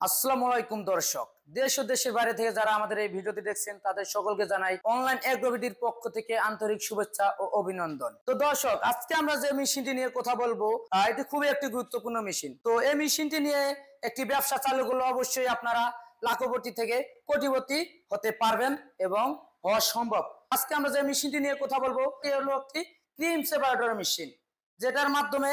আসসালামু আলাইকুম দর্শক, দেশ ও দেশের বাইরে থেকে যারা আমাদের এই ভিডিওটি দেখছেন তাদের সকলকে জানাই অনলাইন এগ্রোবিডির পক্ষ থেকে আন্তরিক শুভেচ্ছা ও অভিনন্দন। তো দর্শক, আজকে আমরা যে মেশিনটি নিয়ে কথা বলবো এটি খুবই একটি গুরুত্বপূর্ণ মেশিন। তো এই মেশিনটি নিয়ে একটি ব্যবসা চালু করলে অবশ্যই আপনারা লাখপতি থেকে কোটিপতি হতে পারবেন এবং হওয়া সম্ভব। আজকে আমরা যে মেশিনটি নিয়ে কথা বলবো এটি হলো একটি ক্রিম সেপারেটর মেশিন, যেটার মাধ্যমে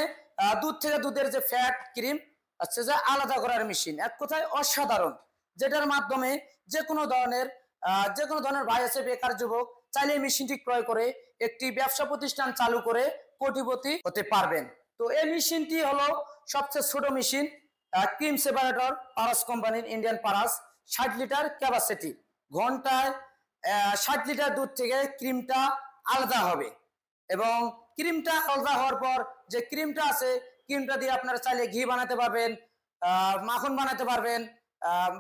দুধ থেকে দুধের যে ফ্যাট ক্রিম আচ্ছা যে আলাদা করার মেশিন। এক কথায় অসাধারণ, যেটার মাধ্যমে যে কোনো ধরনের ভাই আছে বেকার যুবক চাইলে মেশিনটি ক্রয় করে একটি ব্যবসা প্রতিষ্ঠান চালু করে কোটিপতি হতে পারবেন। তো এই মেশিনটি হলো সবচেয়ে ছোট মেশিন, ক্রিম সেপারেটর, পারাস কোম্পানির ইন্ডিয়ান পারাস, 60 লিটার ক্যাপাসিটি। ঘন্টায় 60 লিটার দুধ থেকে ক্রিমটা আলাদা হবে এবং ক্রিমটা আলাদা হওয়ার পর যে ক্রিমটা আছে, ক্রিমটা দিয়ে আপনারা চাইলে ঘি বানাতে পারবেন, মাখন বানাতে পারবেন,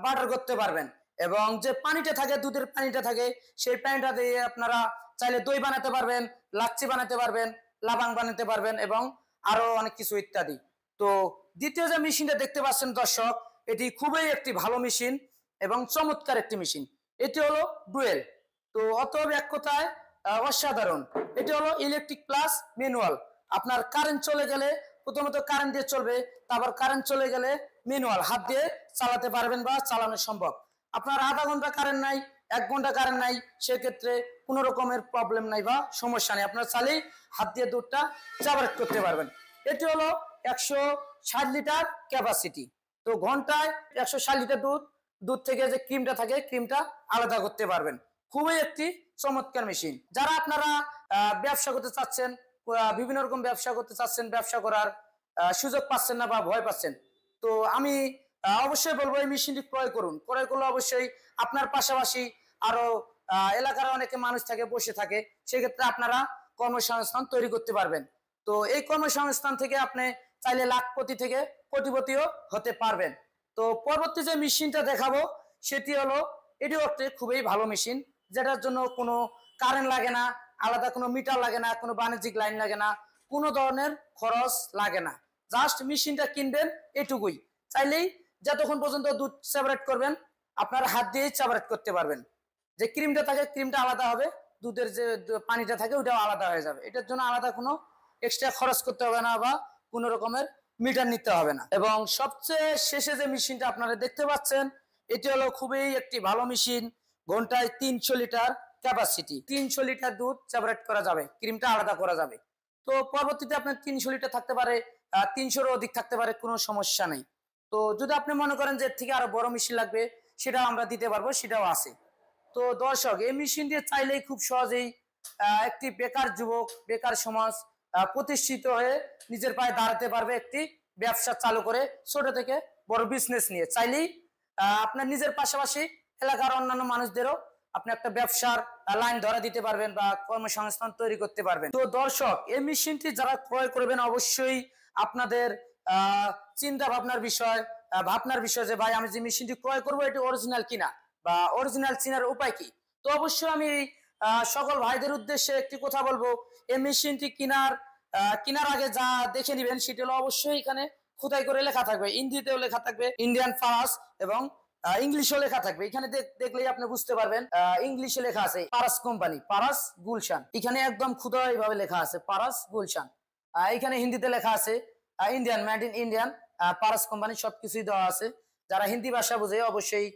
বাটার করতে পারবেন। এবং যে পানিটা থাকে, দুধের পানিটা থাকে, সেই পানিটা দিয়ে আপনারা চাইলে দই বানাতে পারবেন, লাচ্ছি বানাতে পারবেন, লাবাং বানাতে পারবেন এবং আরো অনেক কিছু ইত্যাদি। তো দ্বিতীয় যে মেশিনটা দেখতে পাচ্ছেন দর্শক, এটি খুবই একটি ভালো মেশিন এবং চমৎকার একটি মেশিন। এটি হলো ডুয়েল। তো অতএব এক কথায় অসাধারণ। এটি হলো ইলেকট্রিক প্লাস ম্যানুয়াল। আপনার কারেন্ট চলে গেলে প্রথমত কারেন্ট দিয়ে চলবে, তারপর কারেন্ট চলে গেলে ম্যানুয়াল হাত দিয়ে চালাতে পারবেন বা চালানো সম্ভব। আপনার আধা ঘন্টা কারেন্ট নাই, 1 ঘন্টা কারেন্ট নাই, সেক্ষেত্রে কোনো রকমের প্রবলেম নাই বা সমস্যা নেই, আপনার চালেই হাত দিয়ে দুধটা সেপারেট করতে পারবেন। এটি হলো 160 লিটার ক্যাপাসিটি। তো ঘন্টায় 160 লিটার দুধ থেকে যে ক্রিমটা থাকে, ক্রিমটা আলাদা করতে পারবেন। খুবই একটি চমৎকার মেশিন। যারা আপনারা ব্যবসা করতে চাচ্ছেন, বিভিন্ন রকম ব্যবসা করতে চাচ্ছেন, ব্যবসা করার সুযোগ পাচ্ছেন না বা ভয় পাচ্ছেন, তো আমি অবশ্যই বলবো এই মেশিনটি ক্রয় করুন। ক্রয় করলে অবশ্যই আপনার পাশাপাশি আরো এলাকার অনেকে মানুষ থাকে, বসে থাকে, সেক্ষেত্রে আপনারা কর্মসংস্থান তৈরি করতে পারবেন। তো এই কর্মসংস্থান থেকে আপনি চাইলে লাখপতি থেকে কোটিপতিও হতে পারবেন। তো পরবর্তী যে মেশিনটা দেখাবো সেটি হলো, এটিও একটি খুবই ভালো মেশিন, যেটার জন্য কোনো কারেন্ট লাগে না, আলাদা কোনো মিটার লাগে না, কোনো বাণিজ্যিক লাইন লাগে না, কোনো ধরনের খরচ লাগে না। জাস্ট মেশিনটা কিনবেন, এটুকুই। চাইলেই যতক্ষণ পর্যন্ত দুধ সেপারেট করবেন আপনার হাত দিয়েই সেপারেট করতে পারবেন। যে ক্রিমটা থাকে, ক্রিমটা আলাদা হবে, দুধের যে পানিটা থাকে ওটাও আলাদা হয়ে যাবে। এটার জন্য আলাদা কোনো এক্সট্রা খরচ করতে হবে না বা কোনো রকমের মিটার নিতে হবে না। এবং সবচেয়ে শেষে যে মেশিনটা আপনারা দেখতে পাচ্ছেন, এটি হলো খুবই একটি ভালো মেশিন। ঘন্টায় 300 লিটার ক্যাপাসিটি, 300 লিটার দুধ সেপারেট করা যাবে, ক্রিমটা আলাদা করা যাবে। তো পরবর্তীতে আপনার 300 লিটার থাকতে পারে, 300-এরও অধিক থাকতে পারে, কোনো সমস্যা নেই। তো যদি আপনি মনে করেন যে এর থেকে আরো বড় মেশিন লাগবে, সেটাও আমরা দিতে পারবো, সেটাও আছে। তো দর্শক, এই মেশিন দিয়ে চাইলেই খুব সহজেই একটি বেকার যুবক, বেকার সমাজ প্রতিষ্ঠিত হয়ে নিজের পায়ে দাঁড়াতে পারবে, একটি ব্যবসা চালু করে ছোট থেকে বড় বিজনেস নিয়ে। চাইলেই আপনার নিজের পাশাপাশি এলাকার অন্যান্য মানুষদেরও আপনি একটা ব্যবসার লাইন ধরা দিতে পারবেন বা কর্মসংস্থান তৈরি করতে পারবেন। তো দর্শক, এই মেশিনটি যারা ক্রয় করবেন অবশ্যই আপনাদের চিন্তা ভাবনার বিষয় যে ভাই আমি যে মেশিনটি ক্রয় করবো এটি অরিজিনাল কিনা বা অরিজিনাল চিনার উপায় কি। তো অবশ্যই আমি সকল ভাইদের উদ্দেশ্যে একটি কথা বলবো, এই মেশিনটি কেনার আগে যা দেখে নিবেন সেটি হলো অবশ্যই এখানে খোদাই করে লেখা থাকবে, হিন্দিতেও লেখা থাকবে ইন্ডিয়ান পারাস এবং ইংলিশও লেখা থাকবে। এখানে দেখলেই আপনি বুঝতে পারবেন ইংলিশে লেখা আছে পারাস কোম্পানি, পারাস গুলশান, এখানে একদম ক্ষুদ্র ভাবে লেখা আছে পারাস গুলশান। এখানে হিন্দিতে লেখা আছে Indian, made in Indian, Paras company, সবকিছুই দেওয়া আছে। যারা হিন্দি ভাষা বুঝে অবশ্যই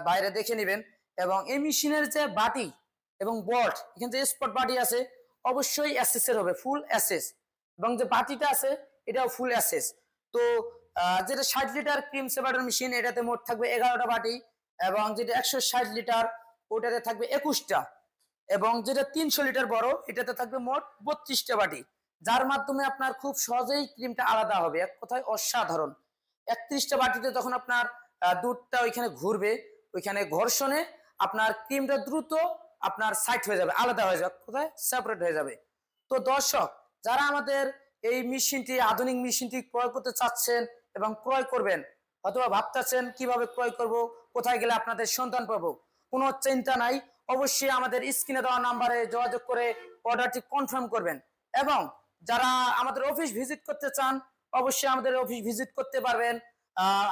বাইরে দেখে নেবেন। এবং এই মেশিনের যে বাটি এবং বল্ট, এখানে যে স্পট বাটি আছে অবশ্যই এসএস এর হবে, ফুল এসএস। এবং যে বাটিটা আছে এটাও ফুল এসএস। তো যেটা 60 লিটার ক্রিম সেপারেটর মেশিন, এটাতে মোট থাকবে 11টা বাটি, এবং যেটা 160 লিটার ওটাতে থাকবে 21টা, এবং যেটা 300 লিটার বড় এটাতে থাকবে মোট 32টা বাটি, যার মাধ্যমে আপনার খুব সহজেই ক্রিমটা আলাদা হবে। এক কথায় অসাধারণ। 31টা বাটিতে যখন আপনার দুধটা ওইখানে ঘুরবে, ওইখানে ঘর্ষণে আপনার ক্রিমটা দ্রুত আপনার সাইড হয়ে যাবে, আলাদা হয়ে যাবে, কোথায় সেপারেট হয়ে যাবে। তো দর্শক, যারা আমাদের এই মেশিনটি, আধুনিক মেশিনটি ক্রয় করতে চাচ্ছেন এবং ক্রয় করবেন, অথবা ভাবতেছেন কিভাবে ক্রয় করব, কোথায় গেলে আপনাদের সন্ধান পাবো, কোনো চিন্তা নাই। অবশ্যই আমাদের স্ক্রিনে দেওয়া নাম্বারে যোগাযোগ করে অর্ডারটি কনফার্ম করবেন। এবং যারা আমাদের অফিস ভিজিট করতে চান অবশ্যই আমাদের অফিস ভিজিট করতে পারবেন।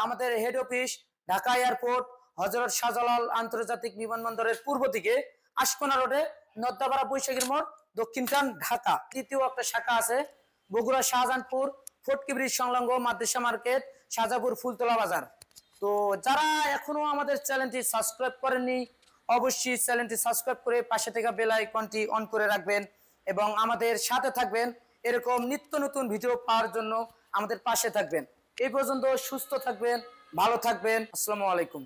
আমাদের head office Dhaka airport Hazrat Shahjalal আন্তর্জাতিক বিমানবন্দরের পূর্ব দিকে আশকোনা রোডে নদ্দাপাড়া বৈশাখীর মোড় দক্ষিণখান ঢাকা। তৃতীয় একটা শাখা আছে বগুড়া শাহজাহানপুর ফটকি ব্রিজ সংলগ্ন মাদ্রাসা মার্কেট শাহজাপুর ফুলতলা বাজার। তো যারা এখনো আমাদের চ্যানেলটি সাবস্ক্রাইব করেননি অবশ্যই চ্যানেলটি সাবস্ক্রাইব করে পাশে থাকা বেল আইকনটি অন করে রাখবেন এবং আমাদের সাথে থাকবেন। এরকম নিত্য নতুন ভিডিও পাওয়ার জন্য আমাদের পাশে থাকবেন। এই পর্যন্ত সুস্থ থাকবেন, ভালো থাকবেন। আসসালামু আলাইকুম।